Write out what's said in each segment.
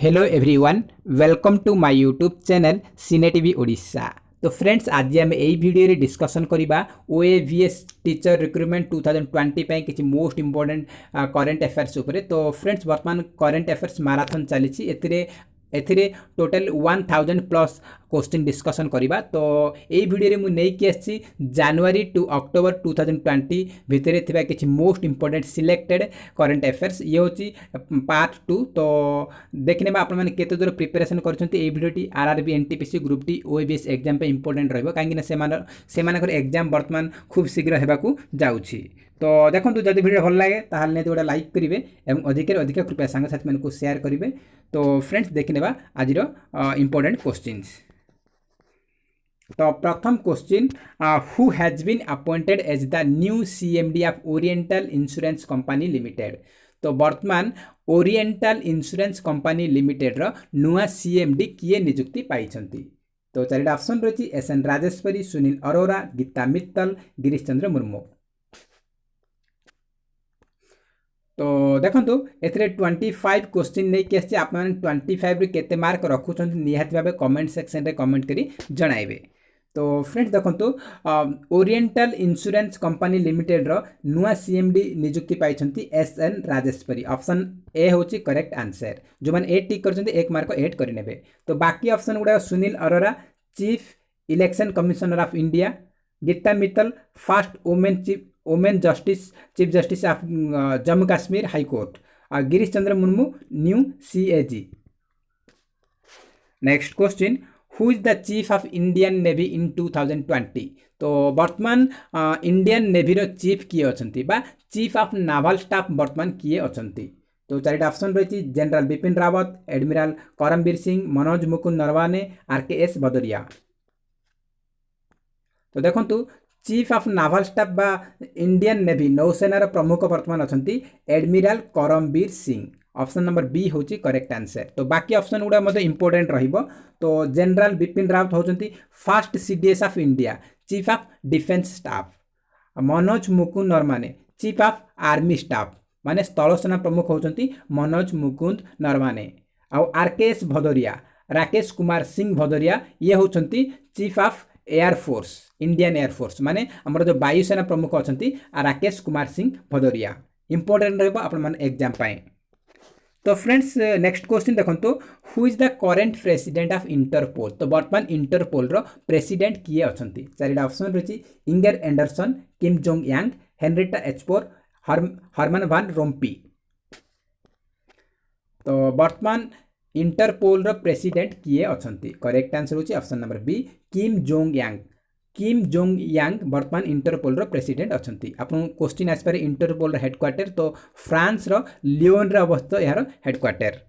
Hello everyone welcome to my YouTube channel cine TV Odisha. तो friends आज आम यही वीडियो डिस्कसन करवा ओएवीएस टीचर रिक्रुटमेंट 2020 पे किसी मोस्ट इंपोर्टेंट करेंट अफेयर्स उपरे। तो फ्रेंड्स वर्तमान करेंट अफेयर्स माराथन चली एथिरे टोटल 1000 प्लस क्वेश्चन डिस्कसन करवा। तो यही वीडियो मुझे नहीं आसी जनवरी टू अक्टोबर 2020 भितर थिबा किछि most important selected current affairs ये होची पार्ट 2। तो देखने आपण मैंने केते दूर प्रिपरेशन करछंती ए वीडियोटी RRB NTPC group D OAVS exam पे इंपोर्टेंट रहबो काहेकि सेमानकर एग्जाम वर्तमान खूब शीघ्र हेबाकू जाउछि। तो देखो जब वीडियो भल लगे ताहले नहीं गोटे लाइक करेंगे और अधिक अधिक कृपया सांग साथी मानक शेयर करेंगे। तो फ्रेंड्स देखने आज इंपोर्टेंट क्वेश्चंस। तो प्रथम question who has been appointed as the new CMD of Oriental Insurance Company Limited. तो वर्तमान ओरिएंटल इंश्योरेंस कंपनी लिमिटेड रो नुआ सीएमडी किए नियुक्ति पाइछंती। तो चारिटा ऑप्शन रही एसएन राजेश्वरी, सुनील अरोरा, गीता मित्तल, गिरीश चंद्र मुर्मू। तो देखो एथिरे 25 क्वेश्चन नहीं कि आसी आप 25 रे केते मार्क रखुछन निहाती भाबे कमेंट सेक्शन रे कमेंट करी जणाइबे। तो फ्रेंड्स देखो ओरिएंटल इंश्योरेंस कंपनी लिमिटेड रो नुआ सीएमडी नियुक्ति पाइछंती एसएन राजेश्वरी। ऑप्शन ए होची करेक्ट आंसर। जो माने ए टिक करछंती 1 मार्क ऐड करि नेबे। तो बाकी ऑप्शन गुडा Sunil Arora chief election commissioner of India, Geeta Mittal first women chief justice of Jammu Kashmir high court, और Girish Chandra Murmu new CAG. Next question who is the chief of Indian navy in 2020। तो वर्तमान इंडियन नेवी रो चीफ किए अछंती बा चीफ ऑफ नावल स्टाफ वर्तमान किए अछंती। तो चारिटा ऑप्शन रही general Bipin Rawat, admiral Karambir Singh, Manoj Mukund Naravane, RKS Bhadauria. तो देखो चीफ ऑफ नावल स्टाफ बा इंडियन नेवी नौसेनार प्रमुख वर्तमान अछंती admiral Karambir Singh. Option number B होची करेक्ट आंसर। तो बाकी ऑप्शन गुडा मते इंपोर्टेंट रहिबो। तो जनरल बिपिन रावत होचंती first CDS of India chief of defence staff, Manoj Mukund Naravane chief of army staff माने स्थल सेना प्रमुख होचंती मनोज मुकुंद नरवाने, और आरकेएस भदौरिया राकेश कुमार सिंह भदौरिया ये होचंती chief of air force Indian air force माने हमर जो वायुसेना प्रमुख अछंती राकेश कुमार सिंह भदौरिया। इंपोर्टेंट रहबो आपण मन एग्जाम पाए। तो फ्रेंड्स नेक्स्ट क्वेश्चन देखंतो who is the current president of Interpol. तो वर्तमान इंटरपोल रो प्रेसिडेंट किए अछंती। चारिटा ऑप्शन रही Inger Andersen, Kim Jong Yang, Henrietta Fore, Herman Van Rompuy. तो वर्तमान इंटरपोल रो प्रेसिडेंट किए अछंती। करेक्ट आंसर होची option number B Kim Jong Yang. Kim Jong Yang वर्तमान इंटरपोल रो प्रेसिडेंट अछंती। आपन क्वेश्चन आसपारे इंटरपोल रो हेडक्वार्टर तो फ्रांस रो लियोन रे अवस्थित यार headquarter.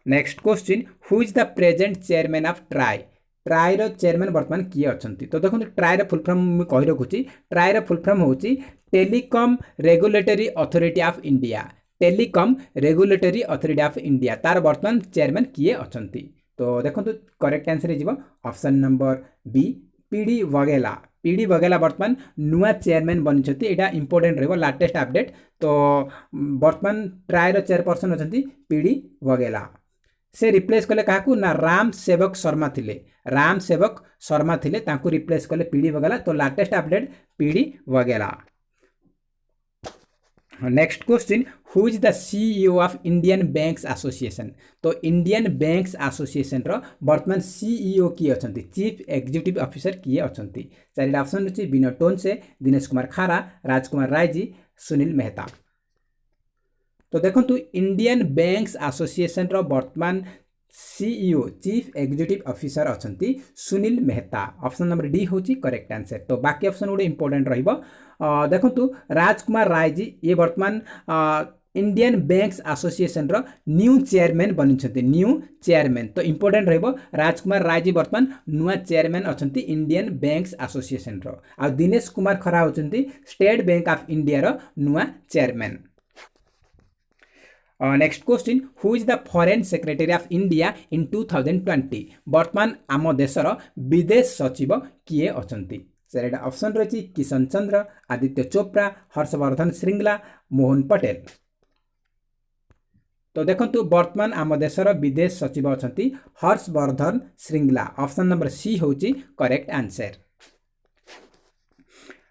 Next question who is the present chairman of TRAI. TRAI रो चेयरमैन वर्तमान किए अछंती। तो देखो ट्राई रो फुल फॉर्म मैं कहि रखुची। ट्राई रो फुल फॉर्म होची telecom regulatory authority of India. Telecom regulatory authority of India तार वर्तमान चेयरमैन किए अछंती। तो देखो करेक्ट आंसर हो option number B PD Vaghela. PD Vaghela वर्तमान नुआ चेयरमैन बनी। यहाँ इंपोर्टेंट रही लाटेस्ट अपडेट। तो वर्तमान ट्राई रो चेयरपर्सन अच्छा पीडी वगेला। से रिप्लेस कले क्या ना राम सेवक शर्मा थिले। राम सेवक शर्मा थिले तांको रिप्लेस कले पीडी वगेला। तो latest update PD Vaghela. Next question who is the CEO of Indian banks association. तो इंडियन बैंक्स एसोसिएशन रो वर्तमान सीईओ किए अछंती चीफ एग्जीक्यूटिव ऑफिसर किए अछंती। चारिटा ऑप्शन रही विनोद टोनसे, दिनेश कुमार खारा, राजकुमार राय जी, सुनील मेहता। तो देखो इंडियन बैंक्स एसोसिएशन रो वर्तमान सीईओ चीफ एग्जीक्यूटिव ऑफिसर अछंती Sunil Mehta. Option number D होची करेक्ट आंसर। तो बाकी ऑप्शन गुडे इंपोर्टेंट रहिबो। देखो राजकुमार राय जी ये वर्तमान इंडियन बैंक्स एसोसिएशन रो न्यू चेयरमैन बनी। न्यू चेयरमैन तो इंपोर्टेंट रहिबो राजकुमार राय जी वर्तमान नुआ चेयरमैन अछंती इंडियन बैंक्स एसोसिएशन रो। आ दिनेश कुमार खरा होचंती स्टेट बैंक ऑफ इंडिया रो नुआ chairman. Next question who is the foreign secretary of India in 2020। वर्तमान आम देशर विदेश सचिव किए अछंती। चारिटा ऑप्शन रही किशन चंद्र, आदित्य चोप्रा, हर्षवर्धन श्रृंगला, मोहन पटेल। तो देखंतु वर्तमान आम देशर विदेश सचिव अछंती Harshvardhan Shringla. Option number C होची correct answer.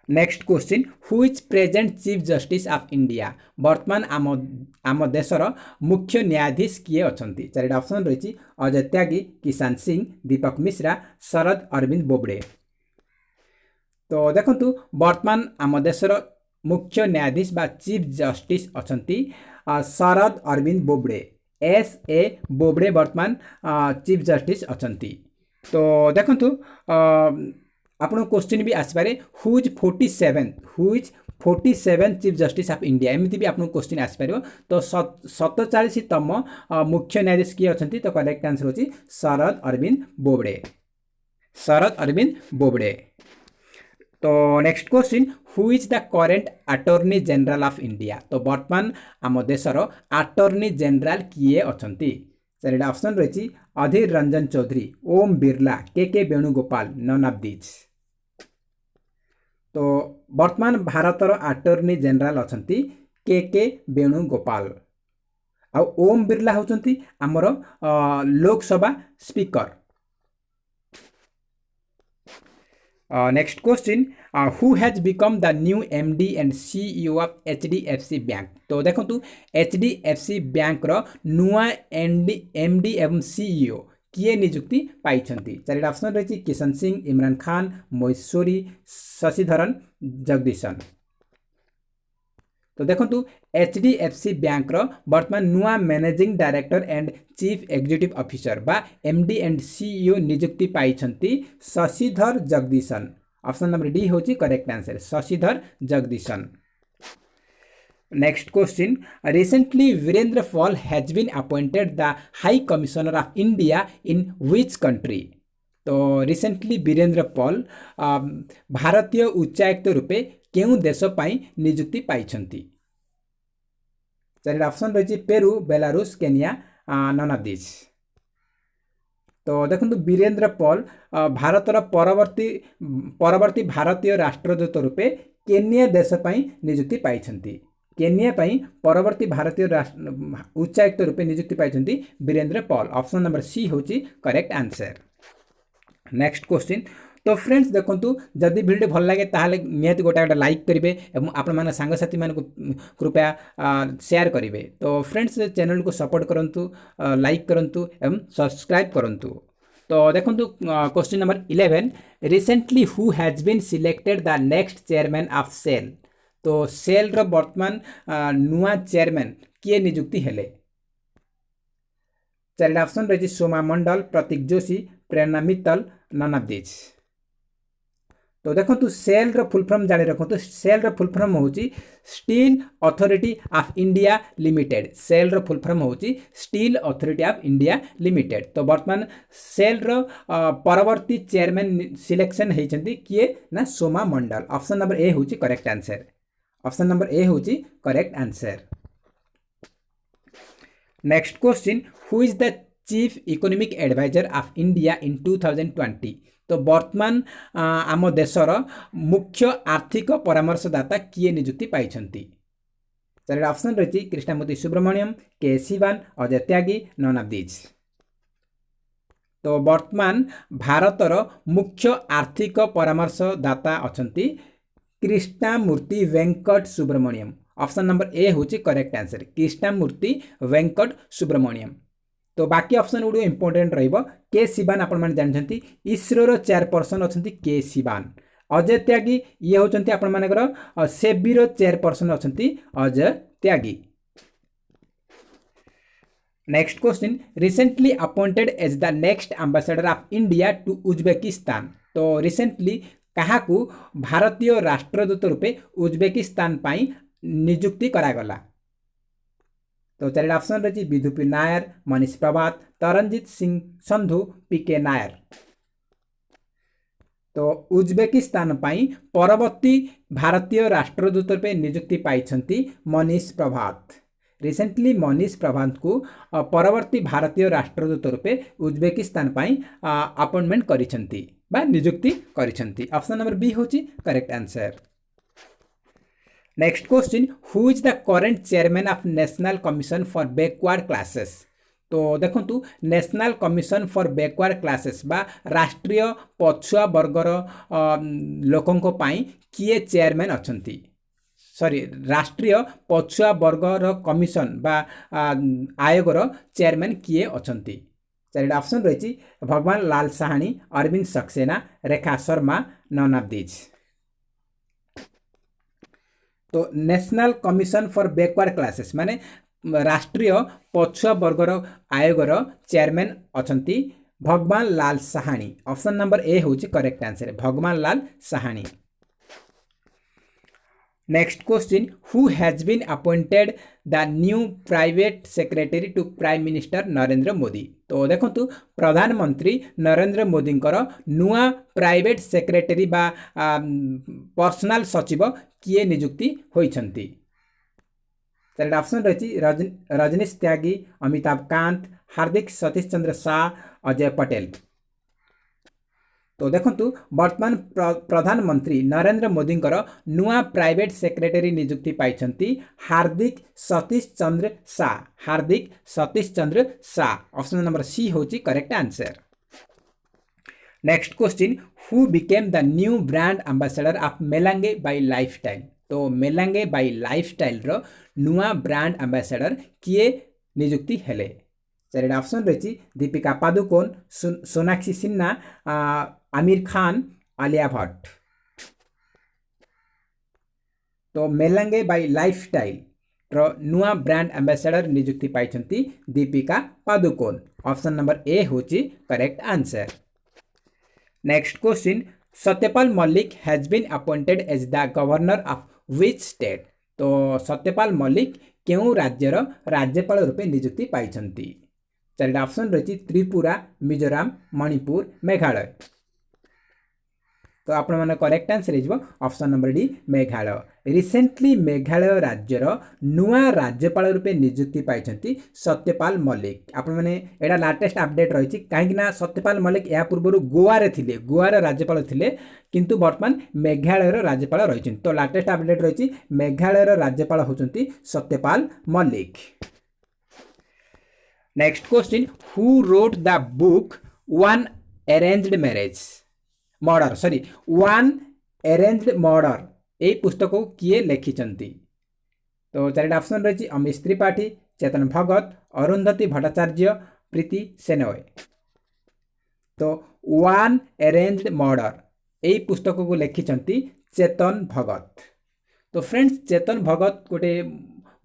Next question, who is present chief justice of India? वर्तमान आम देशर मुख्य न्यायाधीश किए अछंती? चारिटा ऑप्शन रही अजय त्यागी, किसान सिंह, दीपक मिश्रा, शरद अरविंद बोबड़े। तो देखंतु वर्तमान आम देशर मुख्य न्यायाधीश बा चीफ जस्टिस अछंती शरद अरविंद बोबड़े। एस ए बोबड़े वर्तमान चीफ जस्टिस अछंती। तो देखंतु आपन क्वेश्चन भी आसपारे who is 47 chief justice of India, एमती भी आपन क्वेश्चन आसपार। तो 47तम मुख्य न्यायाधीश किए अछंती? तो करेक्ट आंसर होची शरद अरविंद बोबड़े। शरद अरविंद बोबड़े। तो next question, who is the current attorney general of India? तो वर्तमान आम देशर अटॉर्नी जनरल किए अछंती? चारिटा ऑप्शन रही अधीर रंजन चौधरी, ओम बिरला, के वेणुगोपाल, नन ऑफ दिस। तो वर्तमान भारतर अटॉर्नी जनरल अछंती के वेणुगोपाल। आ ओम बिरला होचंती हमर Lok Sabha speaker. Next question, who has become the new MD and CEO of HDFC bank? तो देखंतु एचडीएफसी बैंक रो नुआ एमडी एवं सीईओ किए नियुक्ति पाइछंती? चारिटा ऑप्शन रही किशन सिंह, इमरान खान, महेश्वरी, शशिधरन, जगदीशन। तो देखंतु एचडीएफसी बैंक रो वर्तमान नुआ managing director and chief executive officer बा एमडी एंड सीईओ नियुक्ति पाइछंती Shashidhar Jagdishan. Option number D होची correct answer, Shashidhar Jagdishan. Next question, recently Virender Paul has been appointed the high commissioner of India in which country? तो रिसेंटली वीरेंद्र पॉल भारतीय उच्चायुक्त रूपे केउ देश पाई नियुक्ति पाइछंती? चारिटा ऑप्शन रही Peru, Belarus, Kenya, none of this. तो देखंतु वीरेंद्र पॉल भारतर परवर्ती भारतीय राष्ट्रदूत रूपे केनिया देश पाई नियुक्ति पाइछंती। केनिया पाई परवर्ती भारतीय उच्चायुक्त रूपे नियुक्ति पाइछंती Virender Paul. Option number C होची करेक्ट आंसर। नेक्स्ट क्वेश्चन, तो फ्रेंड्स देखंतु जदि वीडियो भल लगे ताहले नियत गोटा लाइक करेंगे और आपण मान सांगसाथी मान कृपया शेयर करेंगे। तो फ्रेंड्स चैनल को सपोर्ट करंतु, लाइक करंतु एवं सब्सक्राइब करंतु। तो देखंतु question number 11, recently who has been selected the next chairman of SAIL? तो सेल रो वर्तमान नुआ चेयरमैन किए नियुक्ति हेले? चारिटा ऑप्शन रही Soma Mandal, Prateek Joshi, Prerna Mittal, none of this. तो देखो सेल रो फुल फॉर्म जाने रखो। सेल रो फुल फॉर्म होची Steel Authority of India Limited. SAIL रो फुल फॉर्म होची Steel Authority of India limited. तो वर्तमान सेल रो परवर्ती चेयरमैन सिलेक्शन होइछंती किए ना Soma Mandal. Option number A होची correct answer. Option number A होची correct answer. Next question, who is the chief economic adviser of India in 2020? तो वर्तमान आम देशर मुख्य आर्थिक परामर्शदाता किए नियुक्ति पाइछंती? चारिटा ऑप्शन रही Krishnamurthy Subramanian, K Sivan, Ajay Tyagi, none of this. तो वर्तमान भारतर मुख्य आर्थिक परामर्शदाता अछंती Krishnamurthy Venkat Subramanian. Option number A होची करेक्ट आंसर, कृष्णमूर्ति वेंकट सुब्रमण्यम। तो बाकी ऑप्शन गुड इंपोर्टेंट रहिबो। के सिवान आपण माने जानछंती इसरो रो चेयरपर्सन अछंती के सिवान। अजय त्यागी ये होचंती आपण मानकर सेबी रो चेयरपर्सन अछंती Ajay Tyagi. Next question, recently appointed as the next ambassador of India to Uzbekistan? तो रिसेंटली कहा को भारतीय राष्ट्रदूत रूपे उज्बेकिस्तान पाई नियुक्ति करागला? तो चारिटा ऑप्शन रही विधुपी नायर, मनीष प्रभात, तरनजीत सिंह संधु, पीके नायर। तो उज्बेकिस्तान पाई परवर्ती भारतीय राष्ट्रदूत रूपे नियुक्ति पाइछंती मनीष प्रभात। रिसेंटली मनीष प्रभात को परवर्ती भारतीय राष्ट्रदूत रूपे उज्बेकिस्तान पाई अपॉइंटमेंट करिछंती बा नियुक्ति करिछंती। ऑप्शन नंबर बी होची correct answer. Next question, who is the current chairman of national commission for backward classes. तो देखंतु national commission for backward classes बा राष्ट्रीय पछुआ वर्गर लोकंको पाई किए चेयरमैन अछंती, सॉरी राष्ट्रीय पछुआ वर्गर कमिशन बा आयोगर चेयरमैन किए अछंती। चारिटा ऑप्शन रही Bhagwan Lal Sahani, Arvind Saxena, Rekha Sharma, none of this. तो national commission for backward classes माने राष्ट्रीय पछुआ वर्गर आयोगर चेयरमैन अछंती Bhagwan Lal Sahani. Option number A होची correct answer, Bhagwan Lal Sahani. Next question, who has been appointed the new private secretary to prime minister Narendra Modi. तो देखंतु प्रधानमंत्री नरेंद्र मोदी नुआ प्राइवेट सेक्रेटरी बा पर्सनल सचिव किए नियुक्ति होइछंती। चारिटा ऑप्शन रही रजनीश त्यागी, अमिताभ कांत, हार्दिक सतीश चंद्र शाह, अजय पटेल। तो देखंतु वर्तमान प्रधानमंत्री नरेंद्र मोदी नुआ प्राइवेट सेक्रेटरी नियुक्ति पाइछंती Hardik Satish Chandra Shah, Hardik Satish Chandra Shah. Option number C होची correct answer. Next question, who became the new brand ambassador of Melange by Lifestyle. तो मेलांगे बाय लाइफस्टाइल रो नुआ ब्रांड एम्बेसडर किए नियुक्ति हेले। चारिटा ऑप्शन रही दीपिका पादुकोण, सोनाक्षी सिन्हा, आमिर खान, आलिया भट्ट। तो मेलांगे बाय लाइफस्टाइल रो नुआ ब्रांड एम्बेसडर नियुक्ति पाइछंती Deepika Padukone. Option number A होची correct answer. Next question, Satyapal Malik has been appointed as the governor of which state. तो सत्यपाल मल्लिक केउं राज्यर राज्यपाल रूपे नियुक्ति पाइछंती। चारिटा ऑप्शन रही त्रिपुरा, मिजोराम, मणिपुर, मेघालय। तो आपण माने करेक्ट आंसर हो option number D Meghalaya. Recently Meghalaya राज्यर नुआ राज्यपाल रूपे नियुक्ति पाइछंती सत्यपाल मल्लिक। आपण माने एडा लेटेस्ट अपडेट रही कहीं सत्यपाल मल्लिक या पूर्व गोवा रे थिले, गोवा रे राज्यपाल थिले किंतु वर्तमान मेघालय राज्यपाल रही। तो लेटेस्ट अपडेट रही मेघालय राज्यपाल होचंती Satyapal Malik. Next question, who wrote the book one arranged marriage murder, sorry one arranged murder, यही पुस्तक को किए लिखिछंती। तो चारिटा ऑप्शन रही अमिश त्रिपाठी, चेतन भगत, अरुंधति भट्टाचार्य, प्रीति सेनोय। तो वन अरेंज्ड मर्डर यही पुस्तक को लिखिछंती चेतन भगत। तो फ्रेंड्स चेतन भगत गोटे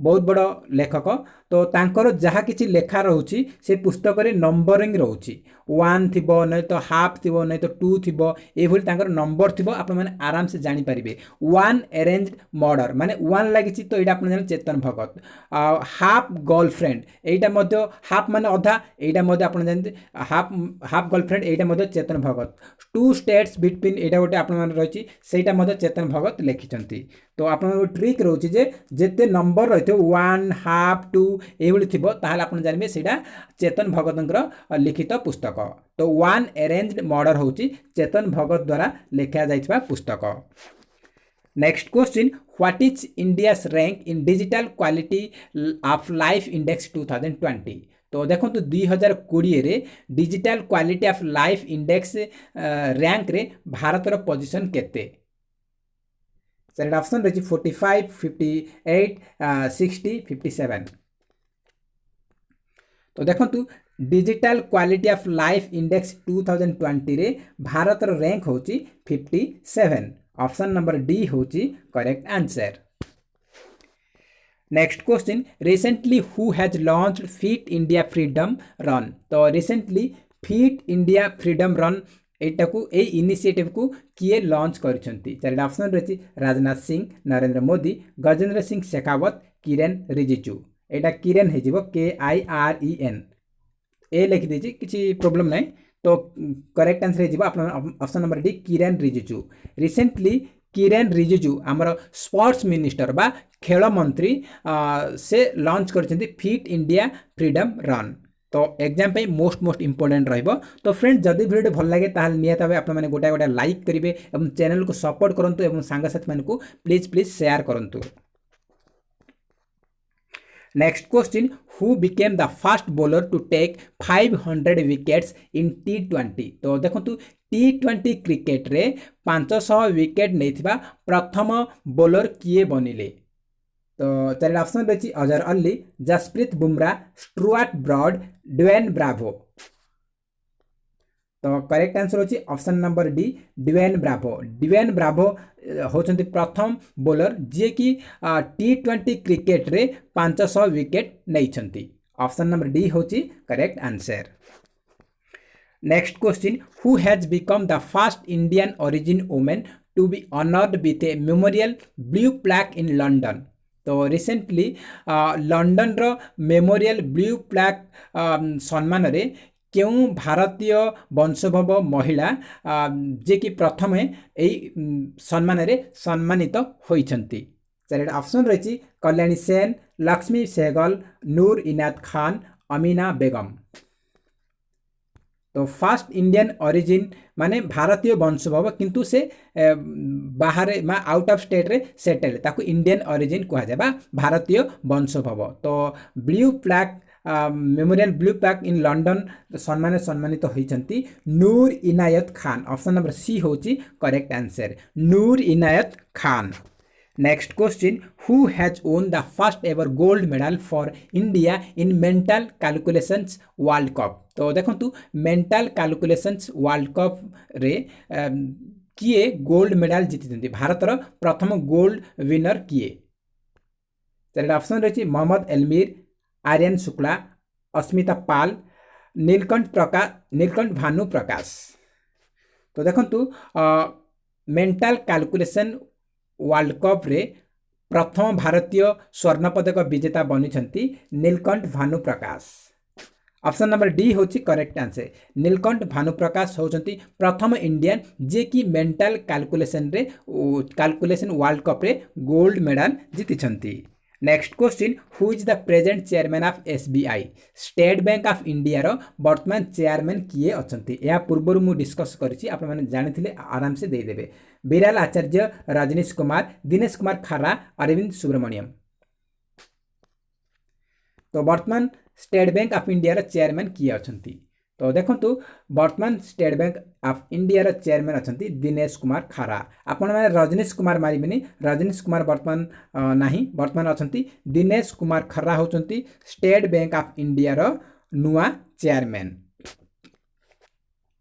बहुत बड़ लेखक। तो तांकर जहाँ किसी लेखा रोची से पुस्तक रे नंबरिंग रोची, वन थिबो नहीं तो हाफ थिबो नहीं तो टू थिबो, एभली तांकर नंबर थिबो। आपण माने आराम से जानि परिबे वन अरेंज्ड मर्डर माने वन लागिची तो एटा आपण जान चेतन भगत। हाफ गर्लफ्रेंड एटा मध्य हाफ माने अधा, एटा मध्य आपण जान half girlfriend Etah Madhya Chetan Bhagat. To states between एटा गोटे आपण माने रहिची सेटा मध्य चेतन भगत लिखिचंती। तो आपण ट्रिक रोची जे जेते नंबर रहितो वन हाफ टू एभली थिबो ताहाले आपण जानिबे सेटा चेतन भगतंकर लिखित पुस्तक। तो वन अरेंज्ड मर्डर होची चेतन भगत द्वारा लिखा जाइतबा पुस्तक। Next question, what is India's rank in digital quality of life index 2020। तो देखो 2020 रे digital quality of life index rank रे भारतर पोजीशन केते। चारिटा ऑप्शन रही 45, 58, 60, 57। तो देखो digital quality of life index 2020 रे भारतर रैंक होची 57। ऑप्शन नंबर डी होची correct answer. Next question, recently who has launched Fit India freedom run. तो recently Fit India freedom run एटा को ए इनिशिएटिव को किए लॉन्च करछंती। चारिटा ऑप्शन रही राजनाथ सिंह, नरेंद्र मोदी, गजेंद्र सिंह शेखावत, किरेन रिजिजू। एटा किरेन हे जिवो KIREN, ए लिखि देछि किछि प्रॉब्लम नै। तो करेक्ट आंसर हे जिवो option number D Kiren Rijiju. Recently Kiren Rijiju आमर स्पोर्ट्स मिनिस्टर बा खेल मंत्री से लॉन्च करछंती फिट इंडिया फ्रीडम रन। तो एग्जाम पे मोस्ट इंपोर्टेंट रहिबो। तो फ्रेंड्स जदि वीडियो भल लगे ताहले नियत भाबे आपण माने गोटा गोटा लाइक करिवे एवं चैनल को सपोर्ट करंतु एवं सांगसाथी मानकु प्लीज शेयर करंतु। Next question, who became the first bowler to take 500 wickets in T20। तो देखंतु T20 क्रिकेट रे 500 विकेट नैथिबा प्रथम बॉलर किए बनिले। तो चार ऑप्शन रही Azhar Ali, Jasprit Bumrah, Stuart Broad, Dwayne Bravo. तो करेक्ट आंसर होची option number D, Dwayne Bravo. Dwayne Bravo होचंती प्रथम बॉलर जे कि T20 क्रिकेट रे 500 विकेट नैछंती। ऑप्शन नंबर डी होची correct answer. Next question, who has become the first Indian origin women to be honoured with a memorial blue plaque in London. तो recently London रो memorial blue plaque सम्मान रे क्यों भारतीय वंशोद्भव महिला जे कि प्रथम सम्मान रे सम्मानित होइछंती। चारिटा ऑप्शन रही कल्याणी सेन, लक्ष्मी सहगल, नूर इनायत खान, अमीना बेगम। तो फर्स्ट इंडियन ओरिजिन माने भारतीय वंशोद्भव किंतु से बाहर आउट ऑफ स्टेट रे सेटल ताकू इंडियन ओरिजिन कहा जाबा भारतीय वंशोद्भव। तो blue flag memorial blue flag in London सम्मानित होइछंती नूर Inayat Khan. Option number C होची correct answer, Noor Inayat Khan. Next question, who has own the first ever gold medal for India in mental calculations world cup. तो देखंतु mental calculations world cup रे किए gold medal जीति भारतर प्रथम gold winner किए। चार option रही मोहम्मद एलमीर, आर्यन शुक्ला, अस्मिता पाल, नीलकंठ भानु प्रकाश। तो देखंतु मेंटल कैलकुलेशन वर्ल्ड कप रे प्रथम भारतीय स्वर्ण पदक विजेता बनिछंती Neelkanth Bhanu Prakash. Option number D होची करेक्ट आंसर, नीलकंठ भानु प्रकाश होचंती प्रथम इंडियन जे कि मेंटल कैलकुलेशन वर्ल्ड कप रे गोल्ड मेडल जीतिछंती। Next question, who is the present chairman of SBI। State Bank of India रो वर्तमान चेयरमैन किए अछंती। या पूर्व मु डिस्कस करिछि आपण माने जानिथिले आराम से दे देबे। बिराल आचार्य, रजनीश कुमार, दिनेश कुमार खरा, अरविंद सुब्रमण्यम। तो वर्तमान स्टेट बैंक ऑफ इंडिया रो चेयरमैन किए अछंती। तो देखंतु वर्तमान स्टेट बैंक ऑफ इंडिया रो चेयरमैन अछंती दिनेश कुमार खरा। आपण माने रजनीश कुमार मारिबेनी, रजनीश कुमार वर्तमान नाही, वर्तमान अछंती दिनेश कुमार खरा होचंती स्टेट बैंक ऑफ इंडिया रो नुआ चेयरमैन।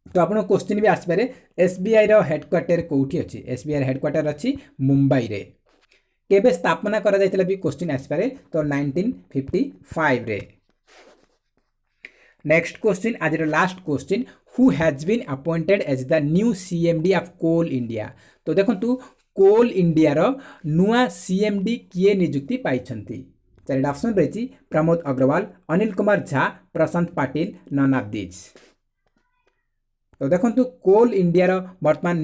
तो आपण क्वेश्चन भी आसपारे SBI रो हेडक्वार्टर कोठी अछि। SBI हेडक्वार्टर अछि मुंबई रे। केबे स्थापना करा जायतिला भी क्वेश्चन आसपारे तो 1955 रे। नेक्स्ट क्वेश्चन, आज last question, who has been appointed as the new CMD of Coal India. तो देखंतु कोल इंडिया रो नुआ CMD किए नियुक्ति पाइछंती। चारिटा ऑप्शन रही Pramod Agarwal, Anil Kumar Jha, Prashant Patil, none of this. तो देखंतु कोल इंडिया रो वर्तमान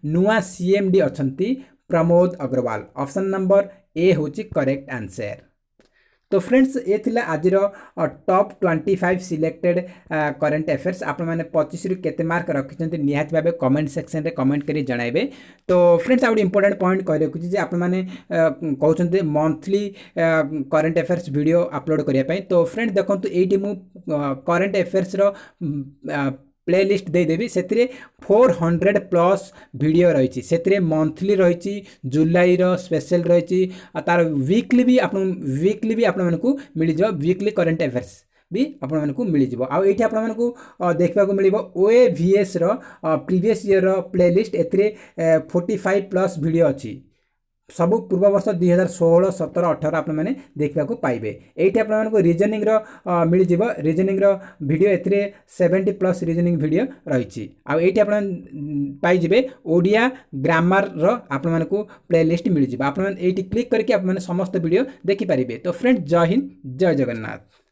नुआ CMD अछंती Pramod Agarwal. Option number A होची करेक्ट आंसर। तो फ्रेंड्स ये थिला आज टॉप 25 सिलेक्टेड करंट अफेयर्स। आपण माने 25 रु केते मार्क रखिछन्ते निहात भाबे कमेंट सेक्शन रे कमेंट करी जणाइबे। तो फ्रेंड्स आउट इंपोर्टेंट पॉइंट कहि रखुछि जे आपण माने कहउछन्ते monthly current affairs video upload करिया पई। तो फ्रेंड्स देखंतु एठी मु करंट अफेयर्स रो प्लेलिस्ट दे देबी। सेतिरे 400 प्लस वीडियो रही से मंथली रही, जुलाई रो स्पेशल रही, तार वीकली भी आपण मानकु मिल जाव। वीकली करंट अफेयर्स भी आपण मानकु मिल जाव। आ एठी आपण मानकु देखबा को मिलिबो OAVS रो प्रीवियस ईयर रो प्लेलिस्ट। एतिरे 45 प्लस वीडियो अछि। सब पूर्व वर्ष 2016, 17, 18 आपण माने देखबा को पाइबे। एठी आपण मानकु रीजनिंग रो मिल जिवो। रीजनिंग रो वीडियो एतिरे 70 प्लस रीजनिंग वीडियो रहिछि। आ एठी आपण पाइ जिवे ओडिया ग्रामर रो आपण मानकु प्लेलिस्ट मिल जिवो। आपण एठी क्लिक करके आपण माने समस्त वीडियो देखि परिबे। तो फ्रेंड्स जय हिंद, जय जगन्नाथ।